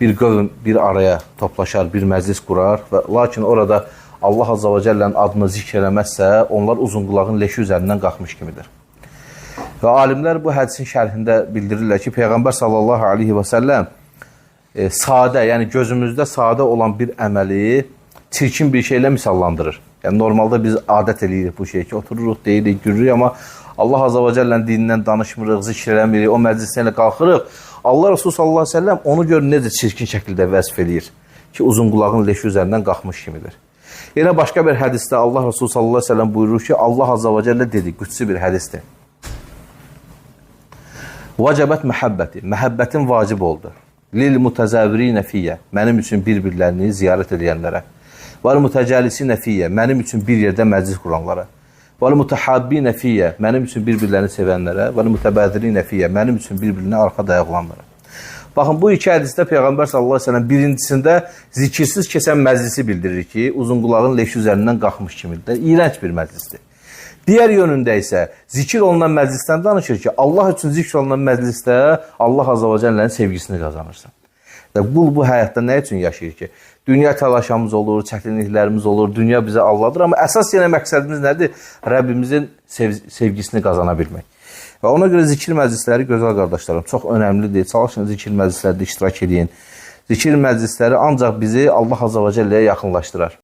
bir qövm bir araya toplaşar, bir məclis qurar və lakin orada Allah Azza və Cəllənin adını zikr eləməzsə, onlar uzunqulağın leşi üzərindən qalxmış kimidir. Və alimlər bu hədisin şərhində bildirirlər ki, Peyğəmbər sallallahu aleyhi və səlləm sadə, yəni gözümüzdə sadə olan bir əməli çirkin bir şeylə misallandırır. Yəni normalda biz adət eləyirik bu şeyi ki, otururuq, deyirik, gürürük, amma Allah Azza və Cəllənin dinindən danışmırıq, zikr eləmirik, o məclisdən ilə qalxırıq. Allah Resulü sallallahu aleyhi və səlləm onu gör necə çirkin şəkildə vəsf eləyir ki, uzunqulağın leşi üzərindən qalxmış kimidir. Yenə başqa bir hədisdə Allah Resulü sallallahu aleyhi və səlləm buyurur ki, Allah Azza və Cəllə dedi, qüdsi bir hədisdir. Vacəbət məhəbbəti, məhəbbətin vacib oldu. Lil mutəzəvirinə fiyyə, mənim üçün bir-birlərini ziyarət edənlərə. Vəl mutəcəlisinə fiyyə, mənim üçün bir yerdə məclis quranlara. Vəl mutəhabbinə fiyyə, mənim üçün bir-birlərini sevənlərə. Vəl mutəbədirinə fiyyə, mənim üçün bir-birinə arxa dayaqlanlara. Baxın, bu iki hədisdə Peyğəmbər sallallahu aleyhi ve sellem birincisində zikirsiz keçən məclisi bildirir ki, uzunqulağın leşi üzərindən qalxmış kimidir. İğrənc bir məclisdir. Digər yönündə isə zikir olunan məclisdən danışır ki, Allah üçün zikr olunan məclisdə Allah Azza və Cəllənin sevgisini qazanırsan. Və bu həyatda nə üçün yaşayır ki? Dünya təlaşamız olur, çətinliklərimiz olur, dünya bizə alladır, amma əsas yenə məqsədimiz nədir? Rəbbimizin sevgisini qazana bilmək. Və ona görə zikir məclisləri, gözəl qardaşlarım, çox önəmlidir. Çalışın zikir məclislərdə iştirak edin. Zikir məclisləri ancaq bizi Allah Azza və Cəlləyə yaxınlaşdırar.